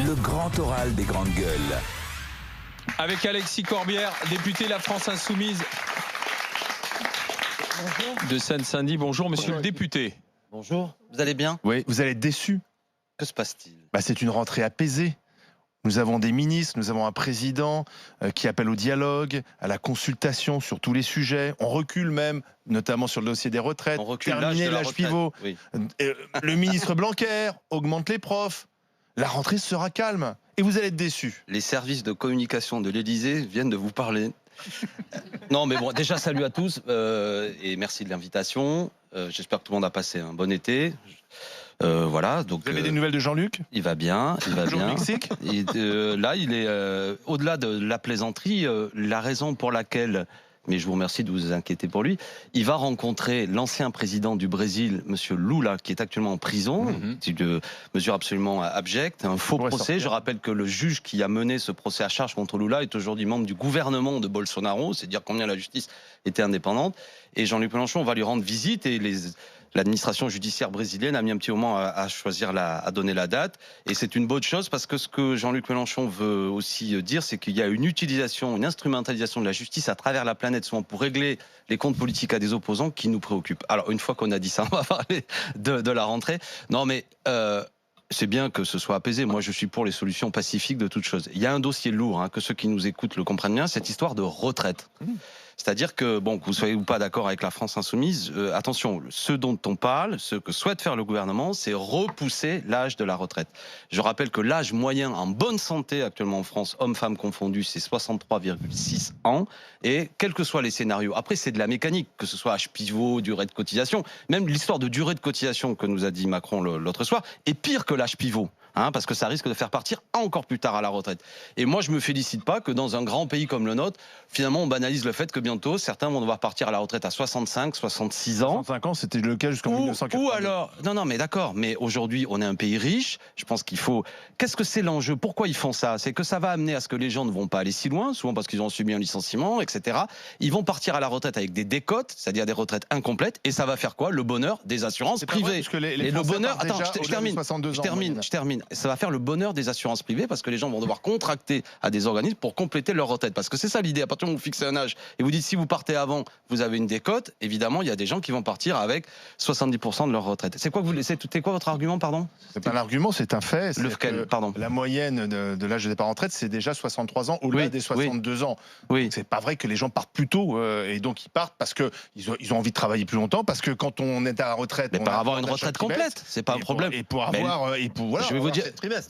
le grand oral des grandes gueules. Avec Alexis Corbière, député La France Insoumise de Seine-Saint-Denis. Bonjour, monsieur le député. Bonjour, vous allez bien? Oui, vous allez être déçus. Que se passe-t-il? C'est une rentrée apaisée. Nous avons des ministres, nous avons un président qui appelle au dialogue, à la consultation sur tous les sujets. On recule même, notamment sur le dossier des retraites. On recule Terminer l'âge pivot. Oui. Le ministre Blanquer augmente les profs. La rentrée sera calme. Et vous allez être déçus. Les services de communication de l'Élysée viennent de vous parler. Non, mais bon, déjà, salut à tous et merci de l'invitation. J'espère que tout le monde a passé un bon été. Voilà, donc, vous avez des nouvelles de Jean-Luc? Il va bien, il va bien. Mexique. Et là, il est au-delà de la plaisanterie. La raison pour laquelle, mais je vous remercie de vous inquiéter pour lui, il va rencontrer l'ancien président du Brésil, Monsieur Lula, qui est actuellement en prison. C'est une mesure absolument abjecte, un faux procès. Sortir. Je rappelle que le juge qui a mené ce procès à charge contre Lula est aujourd'hui membre du gouvernement de Bolsonaro. C'est dire combien la justice était indépendante. Et Jean-Luc Mélenchon va lui rendre visite et l'administration judiciaire brésilienne a mis un petit moment à choisir à donner la date. Et c'est une bonne chose parce que ce que Jean-Luc Mélenchon veut aussi dire, c'est qu'il y a une utilisation, une instrumentalisation de la justice à travers la planète, souvent pour régler les comptes politiques à des opposants qui nous préoccupent. Alors, une fois qu'on a dit ça, on va parler de la rentrée. Non, mais c'est bien que ce soit apaisé. Moi, je suis pour les solutions pacifiques de toute chose. Il y a un dossier lourd, que ceux qui nous écoutent le comprennent bien, cette histoire de retraite. C'est-à-dire que, bon, que vous soyez ou pas d'accord avec la France Insoumise, attention, ce dont on parle, ce que souhaite faire le gouvernement, c'est repousser l'âge de la retraite. Je rappelle que l'âge moyen en bonne santé actuellement en France, hommes-femmes confondus, c'est 63,6 ans. Et quels que soient les scénarios, après c'est de la mécanique, que ce soit âge pivot, durée de cotisation, même l'histoire de durée de cotisation que nous a dit Macron l'autre soir, est pire que l'âge pivot. Parce que ça risque de faire partir encore plus tard à la retraite. Et moi, je me félicite pas que dans un grand pays comme le nôtre, finalement, on banalise le fait que bientôt, certains vont devoir partir à la retraite à 65, 66 ans. 65 ans, c'était le cas jusqu'en 1980. Ou alors, non, mais d'accord, mais aujourd'hui, on est un pays riche. Je pense qu'il faut. Qu'est-ce que c'est l'enjeu? Pourquoi ils font ça? C'est que ça va amener à ce que les gens ne vont pas aller si loin, souvent parce qu'ils ont subi un licenciement, etc. Ils vont partir à la retraite avec des décotes, c'est-à-dire des retraites incomplètes, et ça va faire quoi? Le bonheur des assurances privées. Et le bonheur. Attends, je termine. Ça va faire le bonheur des assurances privées parce que les gens vont devoir contracter à des organismes pour compléter leur retraite. Parce que c'est ça l'idée. À partir du moment où vous fixez un âge et vous dites si vous partez avant, vous avez une décote, évidemment, il y a des gens qui vont partir avec 70% de leur retraite. C'est quoi votre argument, pardon? C'est pas un argument, c'est un fait. Lequel, pardon? La moyenne de l'âge de départ en retraite, c'est déjà 63 ans, au-delà des 62 ans. Oui. C'est pas vrai que les gens partent plus tôt, et donc ils partent parce qu'ils ont envie de travailler plus longtemps, parce que quand on est à la retraite... Mais pour avoir une retraite complète, c'est pas un problème. Voilà, je vais vous dire...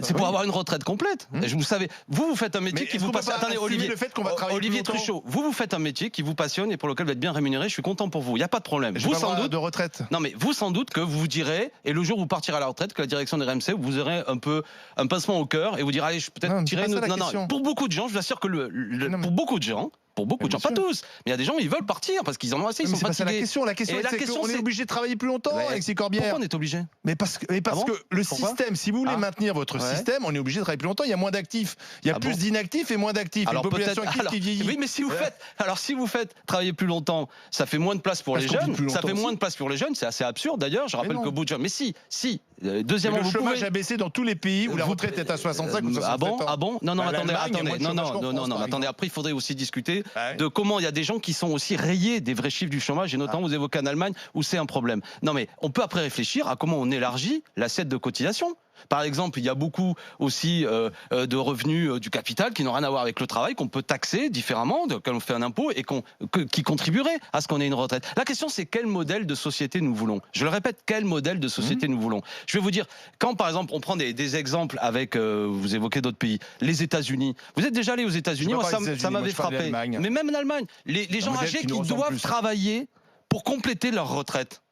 C'est pour avoir une retraite complète. Vous savez, vous faites un métier qui vous passionne. Attendez, Olivier Truchot, vous faites un métier qui vous passionne et pour lequel vous êtes bien rémunéré. Je suis content pour vous. Il n'y a pas de problème. Vous sans doute de retraite. Non, mais vous sans doute que vous direz, et le jour où vous partirez à la retraite, que la direction des RMC vous aurez un pincement au cœur et vous direz allez, je peux peut-être tirer. Non. Pour beaucoup de gens, je vous assure que pour beaucoup de gens. Pour beaucoup de gens, pas tous, mais il y a des gens ils veulent partir parce qu'ils en ont assez, ils sont fatigués. La question c'est qu'on est obligé de travailler plus longtemps, Alexis Corbière. Pourquoi on est obligé? Mais parce que le système, si vous voulez maintenir votre système, on est obligé de travailler plus longtemps. Il y a moins d'actifs, il y a plus d'inactifs et moins d'actifs. Alors une population active qui vieillit. Oui, mais si vous faites travailler plus longtemps, ça fait moins de place pour les jeunes. Ça fait moins de place pour les jeunes. C'est assez absurde d'ailleurs. Je rappelle que bout de jeunes. Mais si. Deuxièmement, le chômage a baissé dans tous les pays où la retraite est à 65 ou 67 ans. Ah bon? Non, attendez. Après, il faudrait aussi discuter de comment il y a des gens qui sont aussi rayés des vrais chiffres du chômage, et notamment vous évoquez en Allemagne où c'est un problème. Non, mais on peut après réfléchir à comment on élargit l'assiette de cotisation. Par exemple, il y a beaucoup aussi de revenus du capital qui n'ont rien à voir avec le travail, qu'on peut taxer différemment, auquel on fait un impôt et qui contribuerait à ce qu'on ait une retraite. La question, c'est quel modèle de société nous voulons. Je le répète, quel modèle de société nous voulons. Je vais vous dire, quand par exemple on prend des exemples avec, vous évoquez d'autres pays, les États-Unis. Vous êtes déjà allé aux États-Unis? Moi, ça m'avait frappé. Mais même en Allemagne, les gens âgés qui doivent travailler pour compléter leur retraite.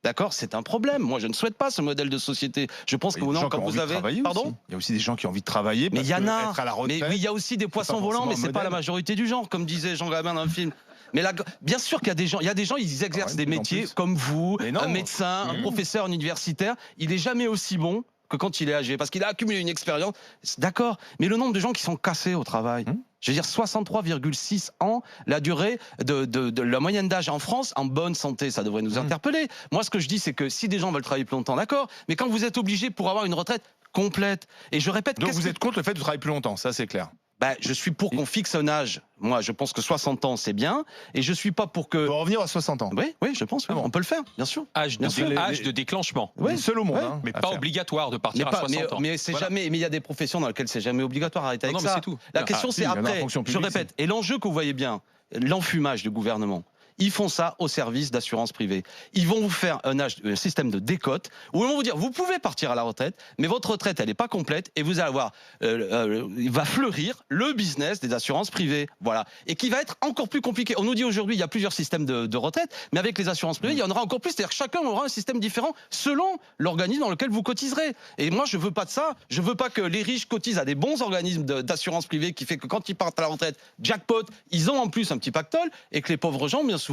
D'accord, c'est un problème. Moi, je ne souhaite pas ce modèle de société. Je pense que quand vous avez, pardon, il y a aussi des gens qui ont envie de travailler. Mais il y en a. Être à la retraite, mais il y a aussi des poissons volants, mais c'est pas la majorité du genre, comme disait Jean Gabin dans un film. Mais là, bien sûr qu'il y a des gens, ils exercent des métiers comme vous, un médecin, un professeur universitaire. Il est jamais aussi bon que quand il est âgé, parce qu'il a accumulé une expérience. D'accord, mais le nombre de gens qui sont cassés au travail. Je veux dire, 63,6 ans, la durée de la moyenne d'âge en France, en bonne santé, ça devrait nous interpeller. Moi, ce que je dis, c'est que si des gens veulent travailler plus longtemps, d'accord, mais quand vous êtes obligé pour avoir une retraite complète. Et je répète... Donc vous êtes contre le fait de travailler plus longtemps, ça c'est clair. Bah, je suis pour qu'on fixe un âge. Moi, je pense que 60 ans, c'est bien. Et je suis pas pour que... On va revenir à 60 ans. Oui, je pense. Oui. On peut le faire, bien sûr. Âge de déclenchement. Oui, seul au monde. Ouais. Hein, Mais à pas faire. obligatoire de partir à 60 ans. Mais c'est Voilà. jamais. Mais il y a des professions dans lesquelles c'est jamais obligatoire. Arrêtez avec Non, mais ça. c'est tout. La question, si, c'est il y en a en après. fonction Je publique, répète. Et l'enjeu que vous voyez bien, l'enfumage du gouvernement. Ils font ça au service d'assurance privée. Ils vont vous faire un système de décote où ils vont vous dire vous pouvez partir à la retraite, mais votre retraite elle n'est pas complète et vous allez avoir il va fleurir le business des assurances privées, voilà, et qui va être encore plus compliqué. On nous dit aujourd'hui il y a plusieurs systèmes de retraite, mais avec les assurances privées il y en aura encore plus, c'est-à-dire que chacun aura un système différent selon l'organisme dans lequel vous cotiserez. Et moi je veux pas de ça. Je veux pas que les riches cotisent à des bons organismes d'assurance privée qui fait que quand ils partent à la retraite, jackpot, ils ont en plus un petit pactole et que les pauvres gens bien souvent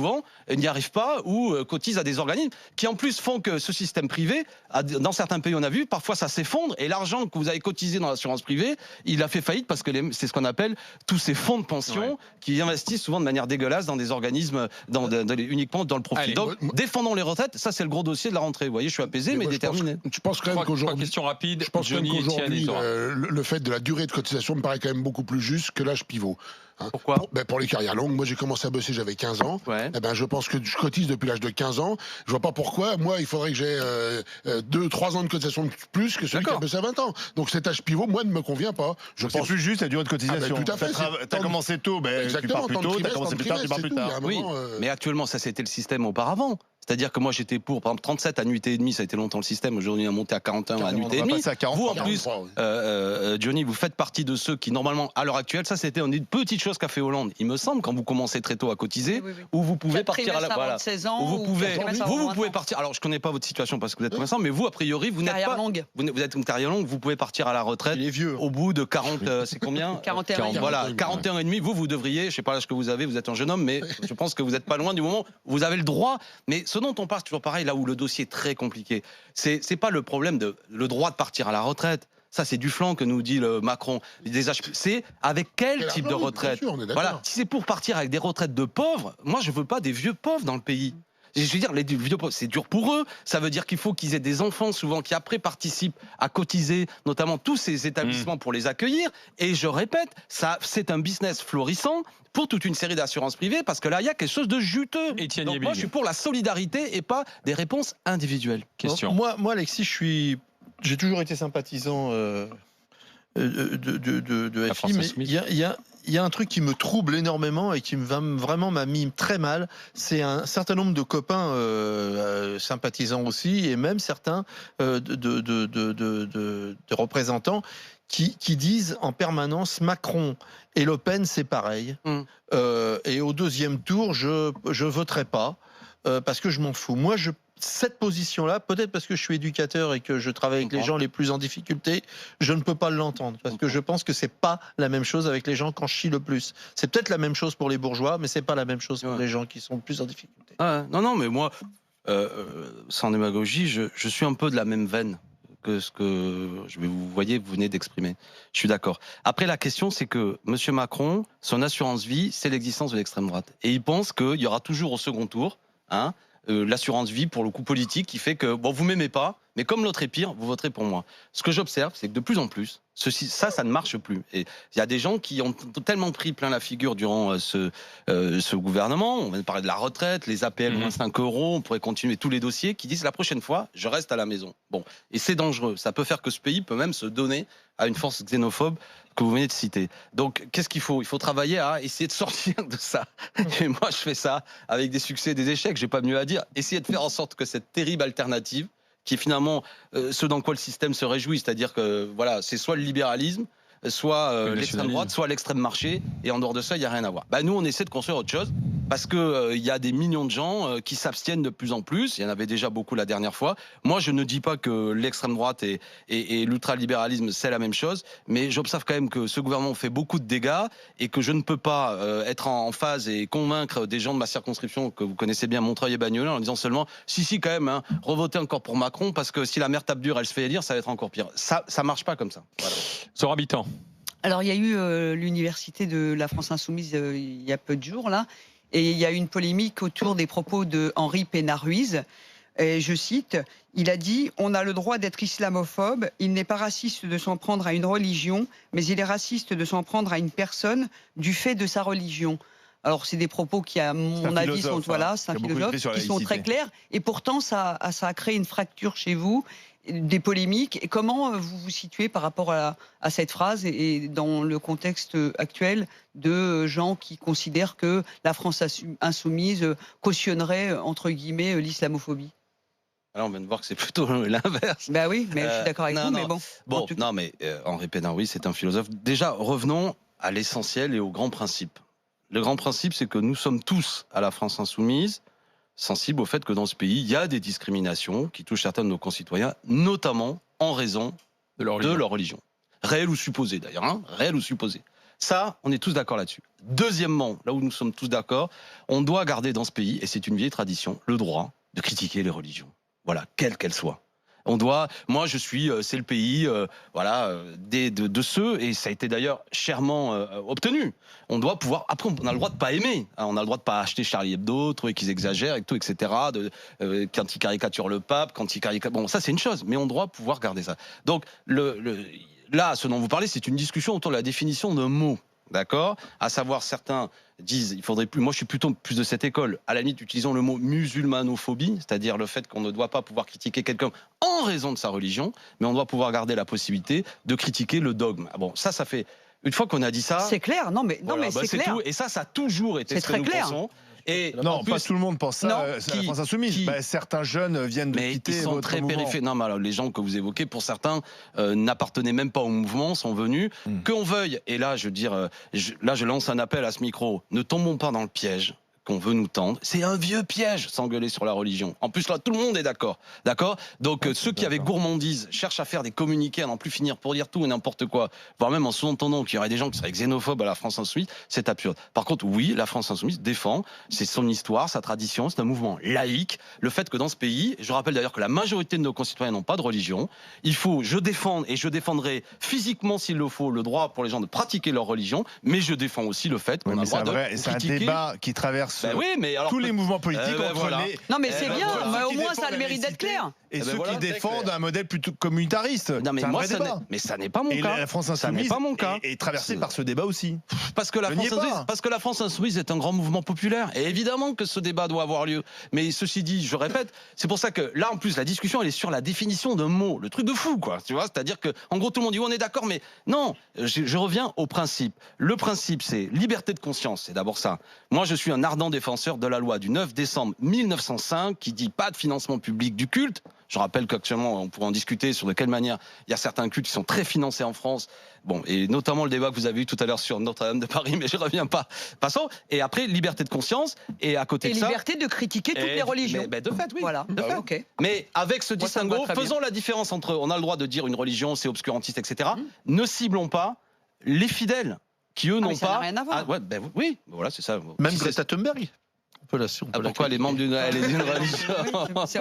n'y arrivent pas ou cotisent à des organismes qui en plus font que ce système privé, dans certains pays on a vu, parfois ça s'effondre et l'argent que vous avez cotisé dans l'assurance privée, il a fait faillite parce que c'est ce qu'on appelle tous ces fonds de pension qui investissent souvent de manière dégueulasse dans des organismes uniquement dans le profit. Allez, donc défendons les retraites, ça c'est le gros dossier de la rentrée. Vous voyez, je suis apaisé mais déterminé. Je pense quand même Trois qu'aujourd'hui, questions rapides. je pense quand même Johnny, Étienne et qu'aujourd'hui, Zora. le fait de la durée de cotisation me paraît quand même beaucoup plus juste que l'âge pivot. Hein. Pourquoi ? Pour les carrières longues, moi j'ai commencé à bosser, j'avais 15 ans. Ouais. Eh ben, je pense que je cotise depuis l'âge de 15 ans. Je vois pas pourquoi, moi, il faudrait que j'ai 2-3 ans de cotisation de plus que celui qui a bossé à 20 ans. Donc cet âge pivot, moi, ne me convient pas. Je C'est pense plus juste la durée de cotisation. Ah ben, tout à fait, T'as commencé tôt, ben, tu pars plus tôt. T'as commencé plus tard, tu pars plus tard. Oui, mais actuellement, ça c'était le système auparavant. C'est-à-dire que moi j'étais pour, par exemple, 37 annuités et demie, ça a été longtemps le système. Aujourd'hui, on a monté à 41 annuités et demie. Vous, en plus, Johnny, vous faites partie de ceux qui, normalement, à l'heure actuelle, ça c'était une petite chose qu'a fait Hollande, il me semble, quand vous commencez très tôt à cotiser, où vous pouvez partir à la voilà. 16 ans, Où vous pouvez partir. Alors, je connais pas votre situation parce que vous êtes commerçant, mais vous, a priori, vous n'êtes pas. Vous êtes une carrière longue, vous pouvez partir à la retraite. Il est vieux. Au bout de 40, c'est combien 41 Voilà, 41 et demi. Vous devriez, je sais pas l'âge que vous avez, vous êtes un jeune homme, mais je pense que vous n'êtes pas loin du moment où vous avez le droit. Mais ce dont on parle, toujours pareil, là où le dossier est très compliqué, c'est pas le problème de le droit de partir à la retraite. Ça, c'est du flanc que nous dit le Macron. C'est avec quel type de retraite. Voilà. Si c'est pour partir avec des retraites de pauvres, moi, je veux pas des vieux pauvres dans le pays. Je veux dire, les vieux pauvres, c'est dur pour eux. Ça veut dire qu'il faut qu'ils aient des enfants, souvent, qui après participent à cotiser, notamment tous ces établissements pour les accueillir. Et je répète, ça, c'est un business florissant pour toute une série d'assurances privées, parce que là, il y a quelque chose de juteux. Étienne Donc moi, je suis pour la solidarité et pas des réponses individuelles. Question. Moi, Alexis, j'ai toujours été sympathisant de FI, mais il y a un truc qui me trouble énormément et qui m'a mis très mal. C'est un certain nombre de copains sympathisants aussi, et même certains de représentants qui disent en permanence Macron et Le Pen, c'est pareil. Et au deuxième tour, je voterai pas parce que je m'en fous. Moi, cette position-là, peut-être parce que je suis éducateur et que je travaille avec les gens les plus en difficulté, je ne peux pas l'entendre parce que je pense que c'est pas la même chose avec les gens quand je chie le plus. C'est peut-être la même chose pour les bourgeois, mais c'est pas la même chose pour les gens qui sont le plus en difficulté. Non, mais moi, sans démagogie, je suis un peu de la même veine que ce que vous voyez, vous venez d'exprimer. Je suis d'accord. Après, la question, c'est que M. Macron, son assurance vie, c'est l'existence de l'extrême droite. Et il pense qu'il y aura toujours au second tour, l'assurance vie pour le coup politique qui fait que bon, vous m'aimez pas, mais comme l'autre est pire, vous voterez pour moi. Ce que j'observe, c'est que de plus en plus, ça ne marche plus. Et il y a des gens qui ont tellement pris plein la figure durant ce gouvernement. On va parler de la retraite, les APL moins 5 euros, on pourrait continuer tous les dossiers, qui disent la prochaine fois, je reste à la maison. Bon, et c'est dangereux. Ça peut faire que ce pays peut même se donner à une force xénophobe que vous venez de citer. Donc, qu'est-ce qu'il faut ? Il faut travailler à essayer de sortir de ça. Et moi, je fais ça avec des succès et des échecs, j'ai pas mieux à dire. Essayer de faire en sorte que cette terrible alternative, qui est finalement ce dans quoi le système se réjouit, c'est-à-dire que voilà, c'est soit le libéralisme, soit l'extrême droite, soit l'extrême marché, et en dehors de ça, il n'y a rien à voir. Nous, on essaie de construire autre chose, parce qu'il y a des millions de gens qui s'abstiennent de plus en plus, il y en avait déjà beaucoup la dernière fois. Moi, je ne dis pas que l'extrême droite et l'ultralibéralisme, c'est la même chose, mais j'observe quand même que ce gouvernement fait beaucoup de dégâts, et que je ne peux pas être en phase et convaincre des gens de ma circonscription, que vous connaissez bien, Montreuil et Bagnolet, en disant seulement, si quand même, revotez encore pour Macron, parce que si la mère tape dur, elle se fait élire, ça va être encore pire. Ça marche pas comme ça. Voilà. Zora Habitant. Alors, il y a eu l'université de la France Insoumise il y a peu de jours, là, et il y a eu une polémique autour des propos de Henri Pénard-Ruiz. Et je cite, il a dit « On a le droit d'être islamophobe, il n'est pas raciste de s'en prendre à une religion, mais il est raciste de s'en prendre à une personne du fait de sa religion ». Alors, c'est des propos qui, à mon avis, sont, voilà, c'est un philosophe, qui sont très clairs. Et pourtant, ça a créé une fracture chez vous, des polémiques. Et comment vous vous situez par rapport à cette phrase et dans le contexte actuel de gens qui considèrent que la France insoumise cautionnerait, entre guillemets, l'islamophobie? Alors, on vient de voir que c'est plutôt l'inverse. Ben oui, mais je suis d'accord avec vous, mais bon. Bon, non, mais Henri Pénard, oui, c'est un philosophe. Déjà, revenons à l'essentiel et au grand principe. Le grand principe, c'est que nous sommes tous, à la France insoumise, sensibles au fait que dans ce pays, il y a des discriminations qui touchent certains de nos concitoyens, notamment en raison de leur religion. Réelle ou supposée, d'ailleurs. Hein, réelle ou supposée. Ça, on est tous d'accord là-dessus. Deuxièmement, là où nous sommes tous d'accord, on doit garder dans ce pays, et c'est une vieille tradition, le droit de critiquer les religions. Voilà, quelles qu'elles soient. On doit, moi je suis, c'est le pays, voilà, de ceux, et ça a été d'ailleurs chèrement obtenu. On doit pouvoir, après on a le droit de pas aimer, hein, on a le droit de pas acheter Charlie Hebdo, trouver qu'ils exagèrent et tout, etc. Quand ils caricaturent le pape, quand ils caricaturent, bon ça c'est une chose, mais on doit pouvoir garder ça. Donc là, ce dont vous parlez, c'est une discussion autour de la définition d'un mot. D'accord ? À savoir, certains disent, il faudrait plus, moi je suis plutôt plus de cette école, à la limite utilisons le mot musulmanophobie, c'est-à-dire le fait qu'on ne doit pas pouvoir critiquer quelqu'un en raison de sa religion, mais on doit pouvoir garder la possibilité de critiquer le dogme. Ah bon, ça fait, une fois qu'on a dit ça... C'est clair, non mais, voilà, c'est clair. Tout, et ça a toujours été ce que nous pensons. Et non, pas tout le monde pense ça. La France insoumise. Certains jeunes viennent de quitter ils sont très périphériques. Non, mais alors, les gens que vous évoquez, pour certains, n'appartenaient même pas au mouvement, sont venus. Qu'on veuille. Et là, je veux dire, là, je lance un appel à ce micro. Ne tombons pas dans le piège qu'on veut nous tendre. C'est un vieux piège, s'engueuler sur la religion. En plus, là, tout le monde est d'accord. D'accord ? Donc, ceux qui, avec gourmandise, cherchent à faire des communiqués, à n'en plus finir pour dire tout et n'importe quoi, voire même en sous-entendant qu'il y aurait des gens qui seraient xénophobes à la France insoumise, c'est absurde. Par contre, oui, la France insoumise défend, c'est son histoire, sa tradition, c'est un mouvement laïque. Le fait que dans ce pays, je rappelle d'ailleurs que la majorité de nos concitoyens n'ont pas de religion, il faut, je défends et je défendrai physiquement, s'il le faut, le droit pour les gens de pratiquer leur religion, mais je défends aussi le fait qu'on a le droit de critiquer. C'est un débat qui traverse oui, mais alors, tous les mouvements politiques entre les... Non mais c'est bien, mais au moins ça a le mérite d'être clair. Et ceux qui défendent un modèle plutôt communautariste. Non, mais moi, ça n'est pas mon cas. Et la France insoumise est traversée par ce débat aussi. Parce que la France insoumise est un grand mouvement populaire. Et évidemment que ce débat doit avoir lieu. Mais ceci dit, je répète, c'est pour ça que là, en plus, la discussion, elle est sur la définition d'un mot. Le truc de fou, quoi. Tu vois, c'est-à-dire que, en gros, tout le monde dit, on est d'accord, mais non. Je reviens au principe. Le principe, c'est liberté de conscience. C'est d'abord ça. Moi, je suis un ardent défenseur de la loi du 9 décembre 1905 qui dit pas de financement public du culte. Je rappelle qu'actuellement, on pourra en discuter sur de quelle manière il y a certains cultes qui sont très financés en France. Bon, et notamment le débat que vous avez eu tout à l'heure sur Notre-Dame de Paris, mais je reviens pas. Passons. Et après, liberté de conscience. Et à côté de ça. Liberté de critiquer toutes les religions. De fait, oui. Voilà. De fait. Okay. Mais avec ce distinguo, faisons la différence entre on a le droit de dire une religion, c'est obscurantiste, etc. Ne ciblons pas les fidèles qui, eux, n'ont pas. Rien à voir. Oui, voilà, c'est ça. Même Greta Thunberg. Pourquoi les membres d'une religion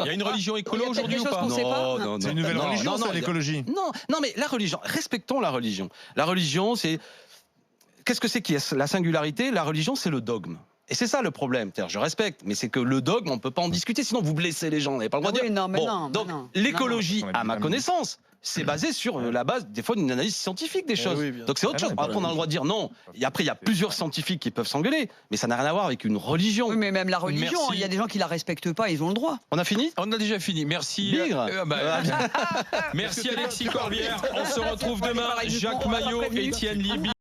Il y a une religion écolo aujourd'hui ou pas? Non, c'est une nouvelle religion, c'est l'écologie. Non, mais la religion, respectons la religion. La religion, c'est... Qu'est-ce que c'est qui est la singularité? La religion, c'est le dogme. Et c'est ça le problème. Je respecte, mais c'est que le dogme, on ne peut pas en discuter, sinon vous blessez les gens, vous n'avez pas le droit de dire. Donc, l'écologie, à ma connaissance, c'est basé sur la base, des fois, d'une analyse scientifique des choses. Donc c'est autre chose. Après, on a le droit de dire non. Et après, il y a plusieurs scientifiques qui peuvent s'engueuler, mais ça n'a rien à voir avec une religion. Oui, mais même la religion, il y a des gens qui la respectent pas, ils ont le droit. On a fini? On a déjà fini. Merci. Merci Alexis Corbière. On se retrouve demain. Jacques Maillot, Étienne Liby.